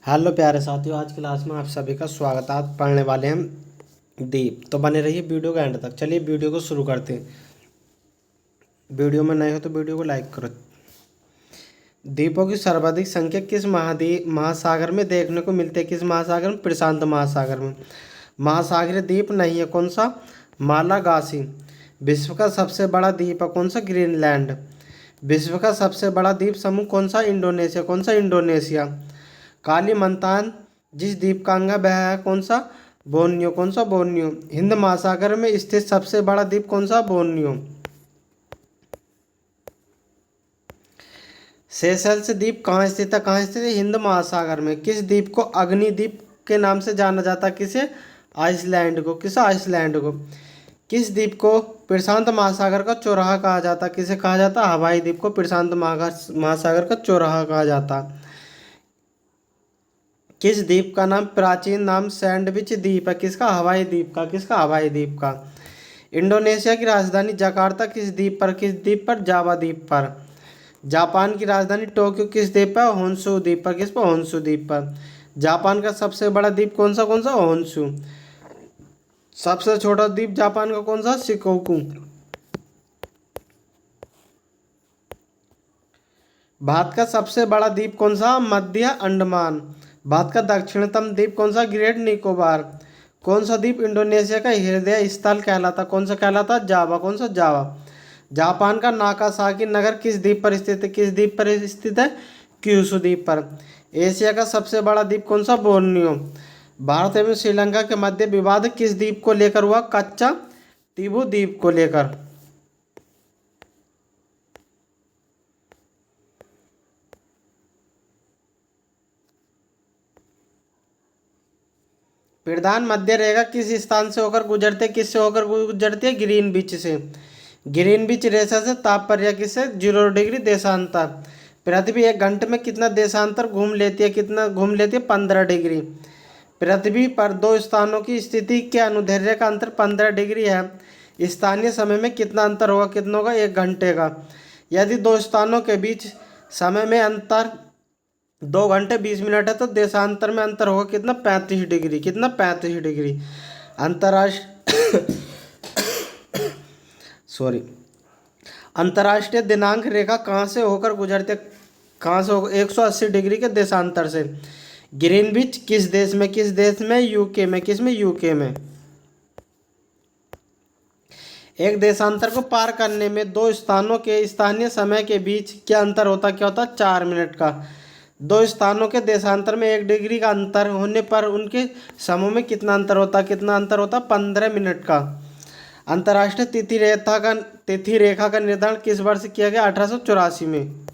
Hello प्यारे साथियों, आज क्लास में आप सभी का स्वागत है। आज पढ़ने वाले हैं द्वीप। तो बने रहिए वीडियो के एंड तक। चलिए वीडियो को शुरू करते हैं। वीडियो में नए हो तो वीडियो को लाइक करो। द्वीपों की सर्वाधिक संख्या किस महाद्वीप महासागर में देखने को मिलती है? किस महासागर में? प्रशांत महासागर में। महासागरीय द्वीप नहीं है कौन सा? मालागासी। विश्व का सबसे बड़ा द्वीप है कौन सा? ग्रीनलैंड। विश्व का सबसे बड़ा द्वीप समूह कौन सा? इंडोनेशिया। कौन सा? इंडोनेशिया। कालीमंतान जिस द्वीप का अंग है वह है कौन सा? बोर्नियो। कौन सा? बोर्नियो। हिंद महासागर में स्थित सबसे बड़ा द्वीप कौन सा? बोर्नियो। सेशेल्स द्वीप कहाँ स्थित है? कहाँ स्थित है? हिंद महासागर में। किस द्वीप को अग्निद्वीप के नाम से जाना जाता है? किसे? आइसलैंड को। किसे? आइसलैंड को। किस द्वीप को प्रशांत महासागर का चौराहा कहा जाता है? किसे कहा जाता है? हवाई द्वीप को प्रशांत महासागर का चौराहा कहा जाता है। किस द्वीप का नाम प्राचीन नाम सैंडविच द्वीप है? किसका? हवाई द्वीप का। किसका? हवाई द्वीप का। इंडोनेशिया की राजधानी जकार्ता किस द्वीप पर? किस द्वीप पर? जावा द्वीप पर। जापान की राजधानी टोक्यो किस द्वीप पर? होन्शु द्वीप पर। किस पर? होन्शु द्वीप पर। जापान का सबसे बड़ा द्वीप कौन सा? कौन सा? होन्शु। सबसे छोटा द्वीप जापान का कौन सा? शिकोकू। भारत का सबसे बड़ा द्वीप कौन सा? मध्य अंडमान। भारत का दक्षिणतम द्वीप कौन सा? ग्रेट निकोबार। कौन सा द्वीप इंडोनेशिया का हृदय स्थल कहलाता? कौन सा कहलाता? जावा। कौन सा? जावा। जापान का नागासाकी नगर किस द्वीप पर स्थित है? किस द्वीप पर स्थित है? क्यूशू द्वीप पर। एशिया का सबसे बड़ा द्वीप कौन सा? बोर्नियो। भारत एवं श्रीलंका के मध्य विवाद किस द्वीप को लेकर हुआ? कच्चा टीबू द्वीप को लेकर। प्रधान मध्य रेखा किस स्थान से होकर गुजरते? किससे होकर गुजरती है? ग्रीन बीच से। ग्रीन बीच रेखा से तात्पर्य किससे? 0 डिग्री देशांतर। पृथ्वी 1 घंटे में कितना देशांतर घूम लेती है? कितना घूम लेती है? 15 डिग्री। पृथ्वी पर दो स्थानों की स्थिति के अनुदैर्ध्य का अंतर 15 डिग्री है। स्थानीय समय में कितना अंतर होगा? कितना होगा? 1 घंटे का। यदि दो स्थानों के बीच समय में अंतर 2 घंटे 20 मिनट है तो देशांतर में अंतर होगा कितना? 35 डिग्री। कितना? 35 डिग्री। अंतर्राष्ट्रीय सॉरी अंतर्राष्ट्रीय दिनांक रेखा कहाँ से होकर गुजरते? कहाँ से होकर? 180 डिग्री के देशांतर से। ग्रीनविच किस देश में? किस देश में? यूके में। किस में? यूके में। एक देशांतर को पार करने में दो स्थानों के स्थानीय समय के बीच क्या अंतर होता? क्या होता? 4 मिनट का। दो स्थानों के देशांतर में 1 डिग्री का अंतर होने पर उनके समूह में कितना अंतर होता? कितना अंतर होता? 15 मिनट का। अंतर्राष्ट्रीय तिथि रेखा का निर्धारण किस वर्ष किया गया? 1884 में।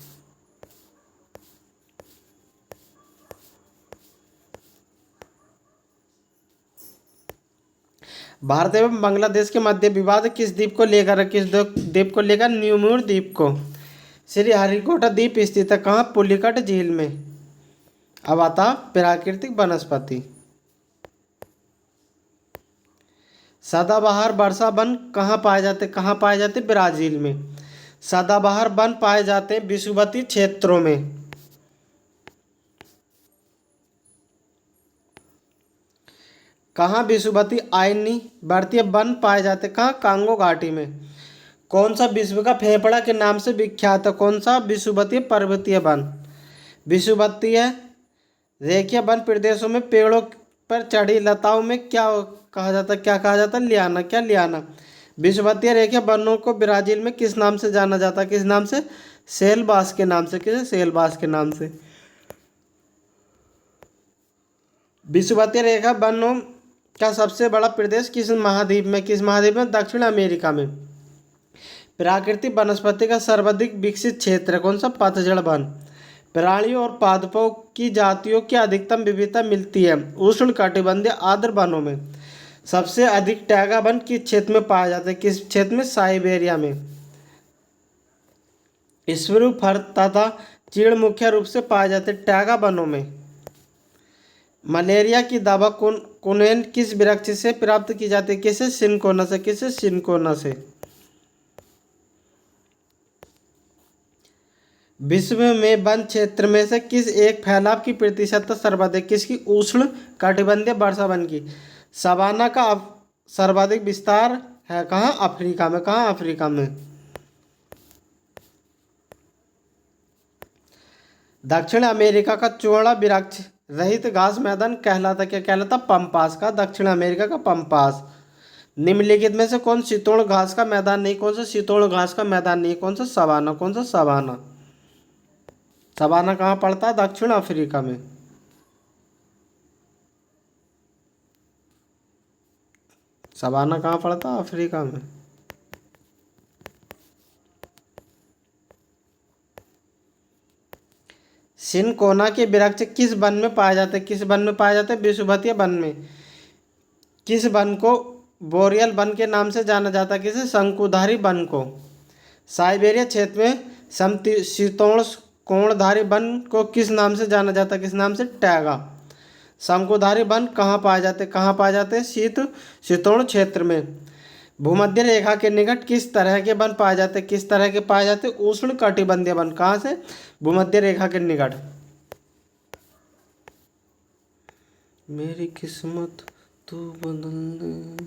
भारत एवं बांग्लादेश के मध्य विवाद किस द्वीप को लेकर है? किस द्वीप को लेकर? न्यूमूर द्वीप को। श्रीहरिकोटा द्वीप स्थित है कहाँ? पुलिकट झील में। अब आता प्राकृतिक वनस्पति। सदाबहार वर्षा वन कहाँ पाए जाते? कहाँ पाए जाते? ब्राजील में। सदाबहार वन पाए जाते हैं विषुवतीय क्षेत्रों में। कहाँ विषुवतीय आयनी वर्तीय वन पाए जाते? कहाँ? कांगो घाटी में। कौन सा विश्व का फेफड़ा के नाम से विख्यात है? कौन सा? विषुवतीय पर्वतीय वन। विषुवतीय रेखीय वन प्रदेशों में पेड़ों पर चढ़ी लताओं में क्या कहा जाता? क्या कहा जाता? लियाना। क्या? लियाना। विषुवतीय रेखीय वनों को ब्राजील में किस नाम से जाना जाता है? किस नाम से? सेलबास के नाम से। किसे? सेलबास के नाम से। विषुवतीय रेखा वनों का सबसे बड़ा प्रदेश किस महाद्वीप में? किस महाद्वीप में? दक्षिण अमेरिका में। प्राकृतिक वनस्पति का सर्वाधिक विकसित क्षेत्र है कौन सा? पतझड़ वन। प्राणियों और पादपों की जातियों की अधिकतम विविधता मिलती है उष्ण कटिबंधीय आर्द्र वनों में। सबसे अधिक टैगा वन किस क्षेत्र में पाया जाता है? किस क्षेत्र में? साइबेरिया में। स्प्रू फर तथा चीड़ मुख्य रूप से पाए जाते हैं टैगा वनों में। मलेरिया की दवा कुनैन किस वृक्ष से प्राप्त की जाती है? किसे? सिनकोना से। किसे? सिनकोना से। विश्व में वन क्षेत्र में से किस एक फैलाव की प्रतिशत सर्वाधिक? किसकी? उष्ण कटिबंधीय वर्षा वन की। सवाना का सर्वाधिक विस्तार है कहाँ? अफ्रीका में। कहाँ? अफ्रीका में। दक्षिण अमेरिका का चौड़ा वृक्ष रहित घास मैदान कहलाता? क्या कहलाता? पम्पास का। दक्षिण अमेरिका का पम्पास। निम्नलिखित में से कौन शीतोष्ण घास का मैदान नहीं? कौन सा शीतोष्ण घास का मैदान नहीं? कौन सा? सवाना। कौन सा? सवाना। सवाना कहाँ पड़ता है? दक्षिण अफ्रीका में। सवाना कहाँ पड़ता है? अफ्रीका में। सिनकोना के वृक्ष किस वन में पाए जाते हैं? किस वन में पाए जाते हैं? विषुवतीय वन में। किस वन को बोरियल वन के नाम से जाना जाता है? किसे? शंकुधारी वन को। साइबेरिया क्षेत्र में समशीतोष्ण कोणधारी वन को किस नाम से जाना जाता है? किस नाम से? टैगा। शंकुधारी वन कहाँ पाए जाते? कहाँ पाए जाते हैं? शीतोष्ण क्षेत्र में। भूमध्य रेखा के निकट किस तरह के वन पाए जाते? किस तरह के पाए जाते? उष्ण कटिबंधीय वन। कहाँ से? भूमध्य रेखा के निकट। मेरी किस्मत तू बदल दे।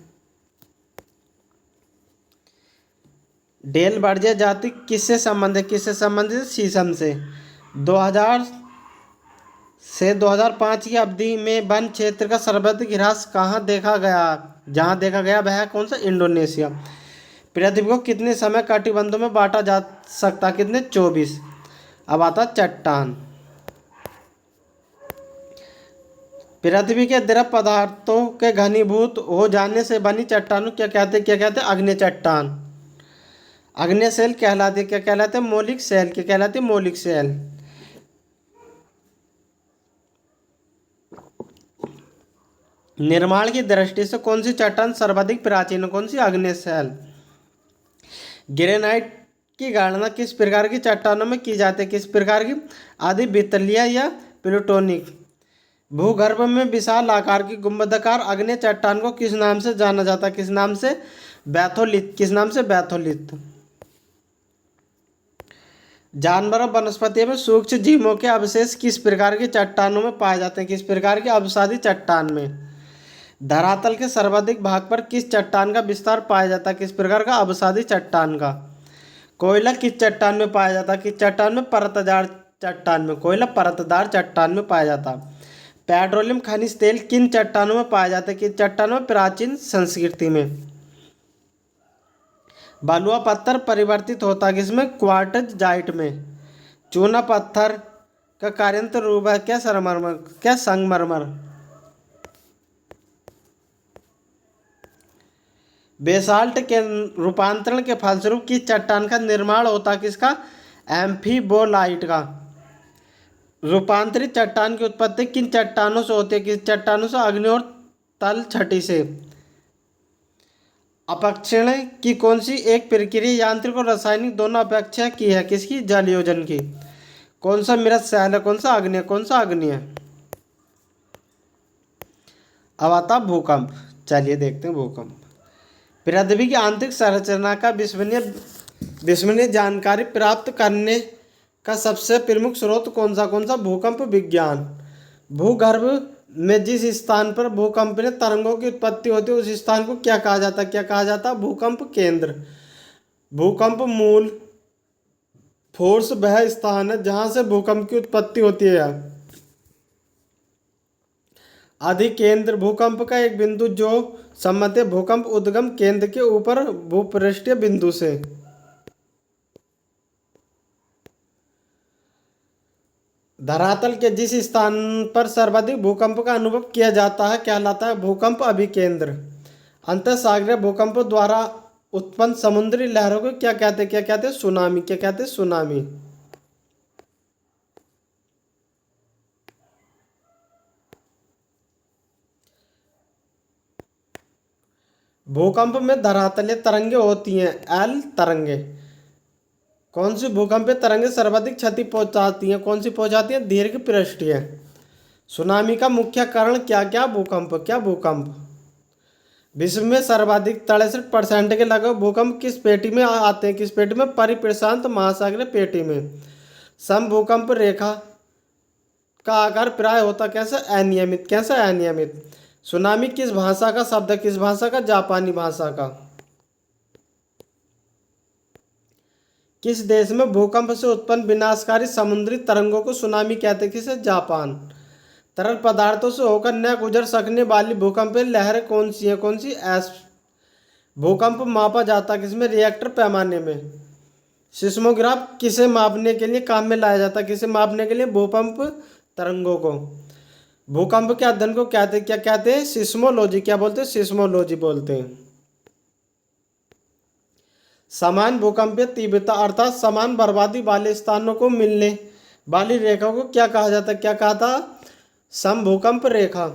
डेल वर्जिया जाति किससे संबंधित? किससे संबंधित? शीशम से। 2000 से 2005 की अवधि में वन क्षेत्र का सर्वाधिक ह्रास कहाँ देखा गया? जहाँ देखा गया वह है कौन सा? इंडोनेशिया। पृथ्वी को कितने समय कटिबंधों में बांटा जा सकता? कितने? 24। अब आता चट्टान। पृथ्वी के द्रव पदार्थों के घनीभूत हो जाने से बनी चट्टानों क्या कहते? क्या कहते? अग्नि चट्टान। अग्नि सेल कहलाते? क्या कहलाते? मौलिक सेल। क्या कहलाते? मौलिक सेल। निर्माण की दृष्टि से कौन सी चट्टान सर्वाधिक प्राचीन है? कौन सी? अग्नि सेल। ग्रेनाइट की गणना किस प्रकार की चट्टानों में की जाती है? किस प्रकार की? आदि वितलीय या प्लूटोनिक। भूगर्भ में विशाल आकार की गुंबदाकार अग्नि चट्टान को किस नाम से जाना जाता है? किस नाम से? बैथोलिथ। किस नाम से? बैथोलिथ। जानवर और वनस्पति में सूक्ष्म जीवों के अवशेष किस प्रकार की चट्टानों में पाए जाते हैं? किस प्रकार की? अवसादी चट्टान में। धरातल के सर्वाधिक भाग पर किस चट्टान का विस्तार पाया जाता है? किस प्रकार का? अवसादी चट्टान का। कोयला किस चट्टान में पाया जाता है? किस चट्टान में? परतदार चट्टान में। कोयला परतदार चट्टान में पाया जाता। पेट्रोलियम खनिज तेल किन चट्टानों में पाया जाता है? किस चट्टानों में? प्राचीन संस्कृति में। बलुआ पत्थर परिवर्तित होता है किसमें? क्वार्टजाइट में। चूना पत्थर का कार्यांतर रूप है क्या? सरमरमर। क्या? संगमरमर। बेसाल्ट के रूपांतरण के फलस्वरूप किस चट्टान का निर्माण होता है? किसका? एम्फीबोलाइट का। रूपांतरित चट्टान की उत्पत्ति किन चट्टानों से होती है? किस चट्टानों से? अग्नि और तल छटी से। अपक्षय की कौन सी एक प्रक्रिया यांत्रिक और रासायनिक दोनों अपेक्षा की है? किसकी? जलयोजन की। कौन सा मृत शैल है? कौन सा? अग्नि। कौन सा? अग्नि है। अब आता भूकंप। चलिए देखते हैं भूकंप। पृथ्वी की आंतरिक संरचना का विश्वसनीय जानकारी प्राप्त करने का सबसे प्रमुख स्रोत कौन सा? कौन सा? भूकंप विज्ञान। भूगर्भ में जिस स्थान पर भूकंपीय तरंगों की उत्पत्ति होती है उस स्थान को क्या कहा जाता है? क्या कहा जाता है? भूकंप केंद्र। भूकंप मूल फोर्स वह स्थान है जहां से भूकंप की उत्पत्ति होती है। अधिकेंद्र भूकंप का एक बिंदु जो सम्मत है भूकंप उद्गम केंद्र के ऊपर भूपृष्ठीय बिंदु से। धरातल के जिस स्थान पर सर्वाधिक भूकंप का अनुभव किया जाता है कहलाता है भूकंप अभिकेंद्र। अंतःसागरीय भूकंप द्वारा उत्पन्न समुद्री लहरों को क्या कहते हैं? क्या कहते हैं? सुनामी। क्या कहते हैं? सुनामी। भूकंप में धरातलीय तरंगे होती हैं एल तरंगे। कौन सी भूकंपीय तरंगे सर्वाधिक क्षति पहुंचाती हैं? कौन सी पहुंचाती हैं? दीर्घ पृष्ठीय। सुनामी का मुख्य कारण क्या? क्या? भूकंप। क्या? भूकंप। विश्व में सर्वाधिक 63% के लगभग भूकंप किस पेटी में आते हैं? किस पेटी में? परिप्रशांत महासागरीय पेटी में। समभूकंप रेखा का आकार प्राय होता कैसे? अनियमित। कैसा? अनियमित। सुनामी किस भाषा का शब्द है? किस भाषा का? जापानी भाषा का। किस देश में भूकंप से उत्पन्न विनाशकारी समुद्री तरंगों को सुनामी कहते हैं? किसे? जापान। तरल पदार्थों से होकर न गुजर सकने वाली भूकंपीय लहरें कौन सी है? कौन सी? एस। भूकंप मापा जाता है किसमें? रिएक्टर पैमाने में। सिस्मोग्राफ किसे मापने के लिए काम में लाया जाता है? किसे मापने के लिए? भूकंप तरंगों को। भूकंप के अध्ययन को क्या कहते हैं? सिस्मोलॉजी। क्या बोलते हैं? सिस्मोलॉजी बोलते हैं। समान भूकंपीय तीव्रता अर्थात समान बर्बादी वाले स्थानों को मिलने वाली रेखा को क्या कहा जाता है? क्या कहा था? समभूकंप रेखा।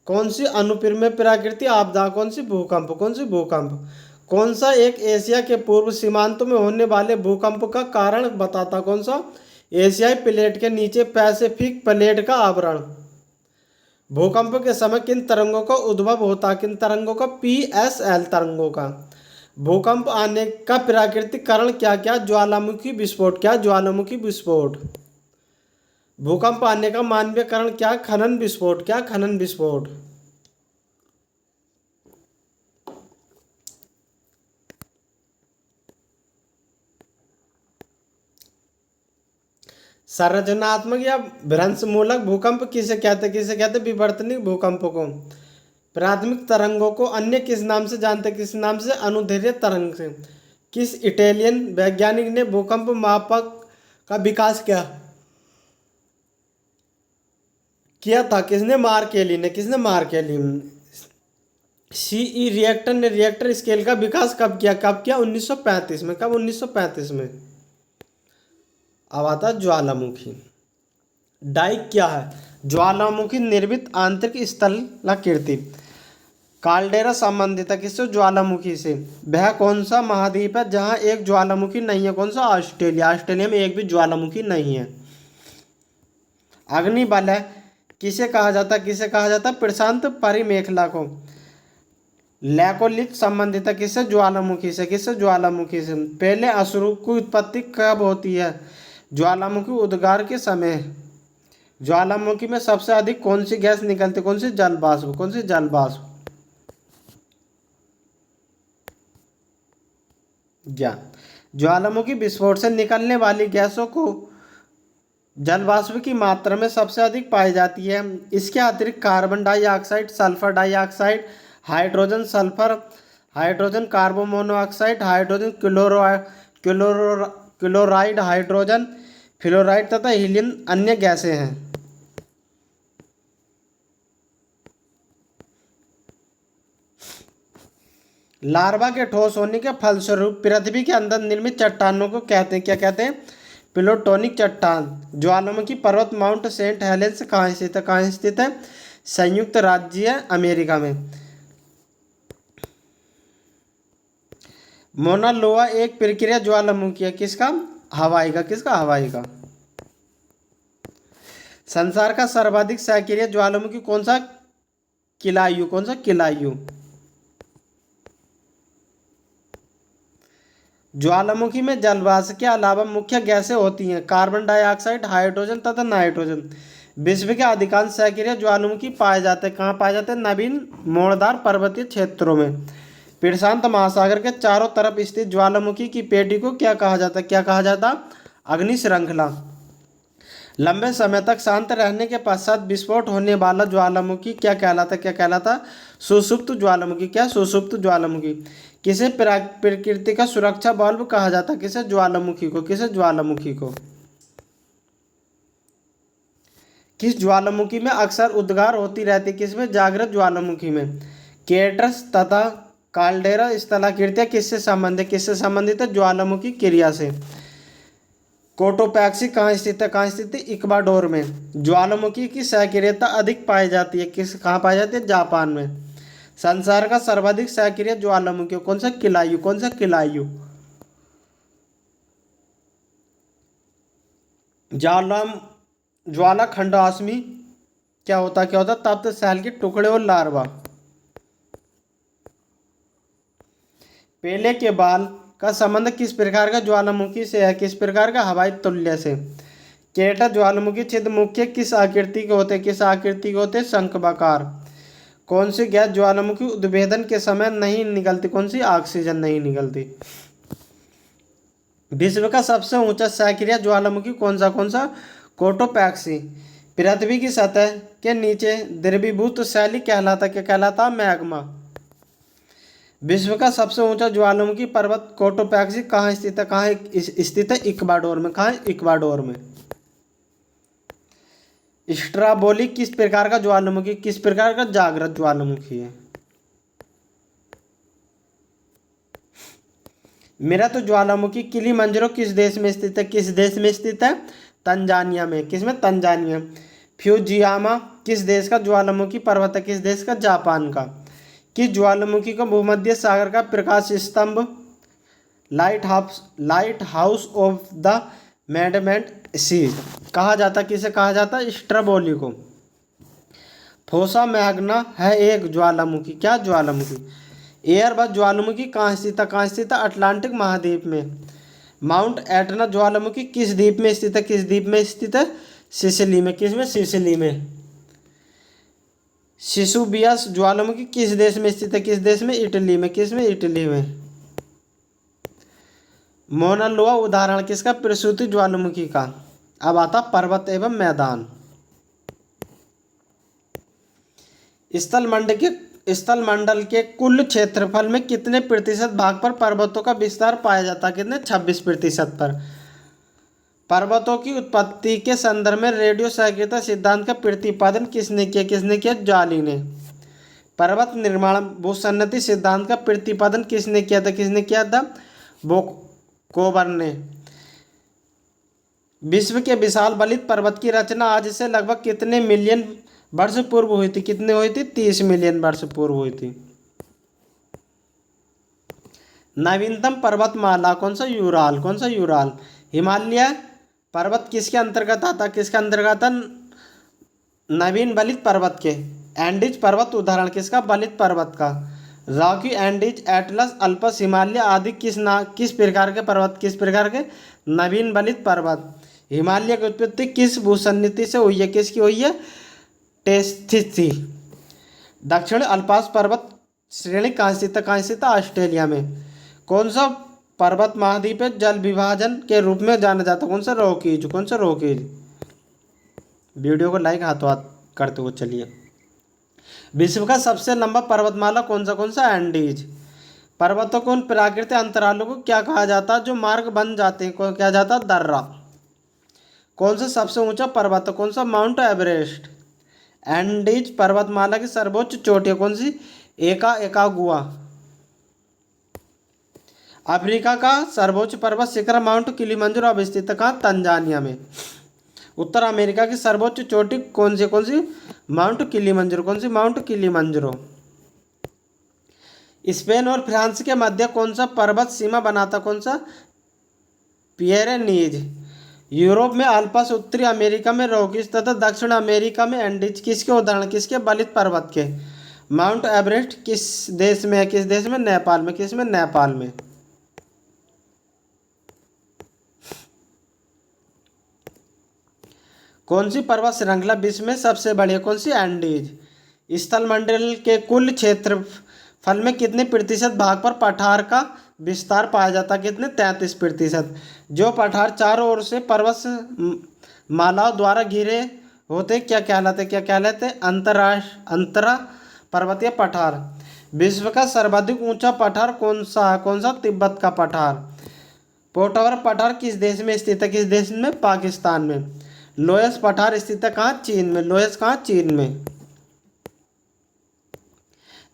कौन सी अनुप्रमेय प्राकृतिक आपदा? कौन सी? भूकंप। कौन सी? भूकंप। कौन सा एक एशिया के पूर्व सीमांतों में होने वाले भूकंप का कारण बताता? कौन सा? एशियाई प्लेट के नीचे पैसिफिक प्लेट का आवरण। भूकंप के समय किन तरंगों का उद्भव होता? किन तरंगों का? PSL तरंगों का। भूकंप आने का प्राकृतिक कारण क्या? क्या? ज्वालामुखी विस्फोट। क्या? ज्वालामुखी विस्फोट। भूकंप आने का मानवीय कारण क्या? खनन विस्फोट। क्या? खनन विस्फोट। संरचनात्मक या भ्रंशमूलक भूकंप किसे कहते? किसे कहते? विवर्तनिक भूकंप को। प्राथमिक तरंगों को अन्य किस नाम से जानते? किस नाम से? अनुदैर्ध्य तरंग से। किस इटालियन वैज्ञानिक ने भूकंप मापक का विकास किया था? किसने? मार्केली ने। किसने? मार्केली। CE रिएक्टर ने रिएक्टर स्केल का विकास कब किया? कब किया? 1935 में। कब? 1935 में। अब आता ज्वालामुखी। डाइक क्या है? ज्वालामुखी निर्मित आंतरिक स्थलाकृति। काल्डेरा संबंधित है किससे? ज्वालामुखी से। वह कौन सा महाद्वीप है जहाँ एक ज्वालामुखी नहीं है? कौन सा? ऑस्ट्रेलिया। ऑस्ट्रेलिया में एक भी ज्वालामुखी नहीं है। अग्निवलय किसे कहा जाता है? किसे कहा जाता है? प्रशांत परिमेखला को। लैकोलिथ संबंधित है किससे? ज्वालामुखी से। किससे? ज्वालामुखी से। पहले अश्रु की उत्पत्ति कब होती है? ज्वालामुखी उद्गार के समय। ज्वालामुखी में सबसे अधिक कौन सी गैस निकलती? कौन सी? जल वाष्प। कौन सी? जल वाष्प। ज्वालामुखी विस्फोट से निकलने वाली गैसों को जल वाष्प की मात्रा में सबसे अधिक पाई जाती है। इसके अतिरिक्त carbon dioxide, sulphur dioxide, hydrogen sulphur, hydrogen carbon monoxide, hydrogen chloride, hydrogen fluoride तथा हीलियम अन्य गैसें हैं। लार्वा के ठोस होने के फलस्वरूप पृथ्वी के अंदर निर्मित चट्टानों को कहते हैं? क्या कहते हैं? प्लूटोनिक चट्टान। ज्वालामुखी पर्वत माउंट सेंट हेलेंस कहाँ स्थित है? कहाँ स्थित है? संयुक्त राज्य अमेरिका में। मोना लोआ एक प्रक्रिया ज्वालामुखी है किसका? हवाई का। किसका? हवाई का। संसार का सर्वाधिक सक्रिय ज्वालामुखी कौन सा? किलायु। कौन सा? किलायु। ज्वालामुखी में जलवाष्प के अलावा मुख्य गैसें होती हैं कार्बन डाइऑक्साइड, हाइड्रोजन तथा नाइट्रोजन। विश्व के अधिकांश सक्रिय ज्वालामुखी पाए जाते हैं कहाँ? पाए जाते हैं? नवीन मोड़दार पर्वतीय क्षेत्रों में। प्रशांत महासागर के चारों तरफ स्थित ज्वालामुखी की पेटी को क्या कहा जाता है? क्या कहा जाता? अग्नि श्रृंखला। लंबे समय तक शांत रहने के पश्चात विस्फोट होने वाला ज्वालामुखी क्या कहलाता? क्या कहलाता? सुषुप्त ज्वालामुखी। क्या? सुषुप्त ज्वालामुखी। किसे प्रकृति का सुरक्षा बल्ब कहा जाता? किसे? ज्वालामुखी को। किसे? ज्वालामुखी को। किस ज्वालामुखी में अक्सर उद्गार होती रहती? किसमें? जागृत ज्वालामुखी में। केटर्स तथा काल्डेरा स्थलाकृतियाँ किससे संबंधित? किससे संबंधित है? ज्वालामुखी क्रिया से। कोटोपैक्सी कहाँ स्थित है? कहाँ स्थित है? इक्वाडोर में। ज्वालामुखी की सक्रियता अधिक पाई जाती है कहाँ पाई जाती है? जापान में। संसार का सर्वाधिक सक्रिय ज्वालामुखी कौन सा? किलायु। कौन सा? किलायु। ज्वालाखंडाश्मी क्या होता? क्या होता? तप्त शैल के टुकड़े और लार्वा। पेले के बाल का संबंध किस प्रकार का ज्वालामुखी से है? किस प्रकार का? हवाई तुल्य से। केटा ज्वालामुखी छिद्र मुख्य किस आकृति के होते, किस आकृति के होते, शंक्वाकार। कौन सी गैस ज्वालामुखी उद्भेदन के समय नहीं निकलती, कौन सी, ऑक्सीजन नहीं निकलती। विश्व का सबसे ऊंचा सक्रिय ज्वालामुखी कौन सा, कोटोपैक्सी। पृथ्वी की सतह के नीचे द्रवीभूत शैली कहलाता, क्या कहलाता, मैग्मा। विश्व का सबसे ऊंचा ज्वालामुखी पर्वत कोटोपैक्सी कहाँ स्थित है, कहाँ स्थित है, इक्वाडोर में। कहाँ है, इक्वाडोर में। स्ट्राबोली किस प्रकार का ज्वालामुखी, किस प्रकार का, जागृत ज्वालामुखी है। मेरा तो ज्वालामुखी किलिमंजारो किस देश में स्थित है, किस देश में स्थित है, तंजानिया में। किसमें, तंजानिया। फ्यूजियामा किस देश का ज्वालामुखी पर्वत है, किस देश का, जापान का। किस ज्वालामुखी को भूमध्य सागर का प्रकाश स्तंभ, लाइट हाउस ऑफ द मेडमेंट सी कहा जाता, किसे कहा जाता, स्ट्राबोली को। फोसा मैग्ना है एक ज्वालामुखी, क्या, ज्वालामुखी। एयरबस ज्वालामुखी कहाँ स्थित है, कहाँ स्थित है, अटलांटिक महाद्वीप में। माउंट एटना ज्वालामुखी किस द्वीप में स्थित है, किस द्वीप में स्थित है, सिसिली में। किसमें, सिसिली में। सिसुबियस ज्वालामुखी किस देश में स्थित है, किस देश में, इटली में। किसमें, इटली में। मोना लोआ उदाहरण किसका, प्रसूति ज्वालामुखी का। अब आता पर्वत एवं मैदान। स्थलमंडल के कुल क्षेत्रफल में कितने प्रतिशत भाग पर पर्वतों का विस्तार पाया जाता है, कितने, 26% पर। पर्वतों की उत्पत्ति के संदर्भ में रेडियो सक्रियता सिद्धांत का प्रतिपादन किसने किया, किसने किया, जाली ने। पर्वत निर्माण भूसन्नति सिद्धांत का प्रतिपादन किसने किया था, किसने किया था, कोबर ने। विश्व के विशाल बलित पर्वत की रचना आज से लगभग कितने मिलियन वर्ष पूर्व हुई थी, कितने हुई थी, 30 मिलियन वर्ष पूर्व हुई थी। नवीनतम पर्वतमाला कौन सा, यूराल। कौन सा, यूराल। हिमालय पर्वत किसके अंतर्गत आता, किसके अंतर्गत आता, नवीन बलित पर्वत के। एंडीज पर्वत उदाहरण किसका, बलित पर्वत का। Rocky, Andes, Atlas, Alps, Himalaya आदि किस प्रकार के पर्वत, किस प्रकार के, नवीन बलित पर्वत। हिमालय की उत्पत्ति किस भूसन्निधि से हुई है, किसकी हुई है, टेस्थिस थी। दक्षिण अल्पास पर्वत श्रेणी कहाँ स्थित है, कहाँ स्थित है, ऑस्ट्रेलिया में। कौन सा पर्वत महाद्वीप है जल विभाजन के रूप में जाना जाता है, कौन सा, रॉकीज। कौन सा, रॉकीज। वीडियो को लाइक हाथों हाथ करते हुए चलिए। विश्व का सबसे लंबा पर्वतमाला कौन सा, एंडीज। पर्वतों को उन प्राकृतिक अंतरालों को क्या कहा जाता है जो मार्ग बन जाते हैं, को क्या जाता है, दर्रा। कौन सा सबसे ऊंचा पर्वत है, कौन सा, माउंट एवरेस्ट। एंडीज पर्वतमाला की सर्वोच्च चोटी कौन सी, एकागुआ। अफ्रीका का सर्वोच्च पर्वत शिखर माउंट किलिमंजारो अवस्थित है, कहाँ, तंजानिया में। उत्तर अमेरिका की सर्वोच्च चोटी कौन सी, माउंट किलिमंजारो। कौन सी, माउंट किलिमंजारो। स्पेन और फ्रांस के मध्य कौन सा पर्वत सीमा बनाता, कौन सा, पियरेनीज। यूरोप में अल्पस, उत्तरी अमेरिका में रॉकीज तथा दक्षिण अमेरिका में एंडीज किसके उदाहरण, किसके, बलित पर्वत के। माउंट एवरेस्ट किस देश में है, किस देश में, नेपाल में। किसमें, नेपाल में। कौन सी पर्वत श्रृंखला विश्व में सबसे बड़ी है, कौन सी, एंडीज। स्थलमंडल के कुल क्षेत्रफल में कितने प्रतिशत भाग पर पठार का विस्तार पाया जाता है, कितने, 33%। जो पठार चारों ओर से पर्वत मालाओं द्वारा घिरे होते क्या कहलाते, क्या कहलाते, अंतरा पर्वतीय पठार। विश्व का सर्वाधिक ऊंचा पठार कौन सा है, कौन सा, तिब्बत का पठार। पोटावर पठार किस देश में स्थित है, किस देश में, पाकिस्तान में। लोयस पठार स्थित है कहाँ, चीन में। लोयस कहाँ, चीन में।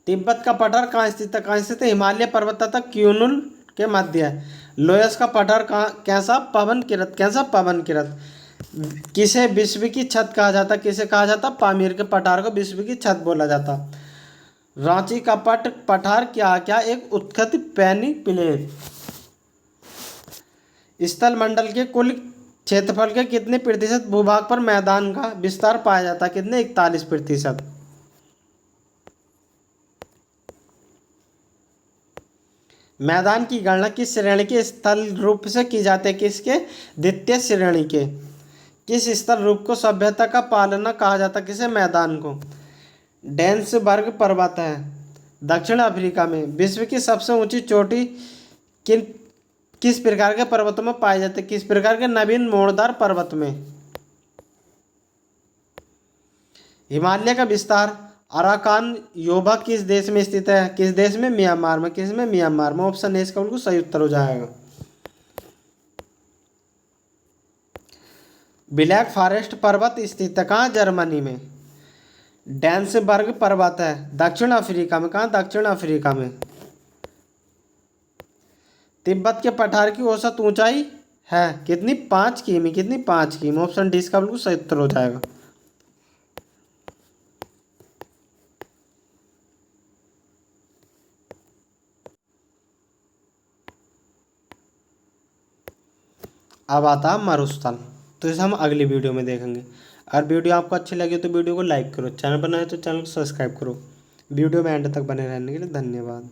तिब्बत का पठार कहाँ स्थित है, कहाँ स्थित है, हिमालय पर्वत तथा क्यूनुल के मध्य है। लोयस का पठार कहाँ, कैसा, पवन किरत। कैसा, पवन किरत। किसे विश्व की छत कहा जाता, किसे कहा जाता, पामीर के पठार को विश्व की छत बोला जाता। रांची का पठार क्या क्या, एक उत्खत पैनी प्लेट। स्थल मंडल के कुल क्षेत्रफल के कितने प्रतिशत भूभाग पर मैदान का विस्तार पाया जाता है, कितने, 41%। मैदान की गणना किस श्रेणी के स्थल रूप से की जाती है, किसके, द्वितीय श्रेणी के। किस स्थल रूप को सभ्यता का पालना कहा जाता, किसे, मैदान को। डेंसबर्ग पर्वत है दक्षिण अफ्रीका में। विश्व की सबसे ऊंची चोटी किन किस प्रकार के पर्वतों में पाई जाती है, किस प्रकार के नवीन मोड़दार पर्वत में। हिमालय का विस्तार अराकान योभा किस देश में स्थित है, किस देश में, म्यांमार में। किस में, म्यांमार में। ऑप्शन ए इसका बिल्कुल सही उत्तर हो जाएगा। ब्लैक फॉरेस्ट पर्वत स्थित है कहाँ, जर्मनी में। डेंसबर्ग पर्वत है दक्षिण अफ्रीका में। कहाँ, दक्षिण अफ्रीका में। तिब्बत के पठार की औसत ऊंचाई है कितनी, 5 किमी। कितनी, 5 किमी। ऑप्शन डी इसका बिल्कुल सही उत्तर हो जाएगा। अब आता है मरुस्थल, तो इसे हम अगली वीडियो में देखेंगे। अगर वीडियो आपको अच्छी लगी तो वीडियो को लाइक करो, चैनल बनाए तो चैनल को सब्सक्राइब करो। वीडियो में एंड तक बने रहने के लिए धन्यवाद।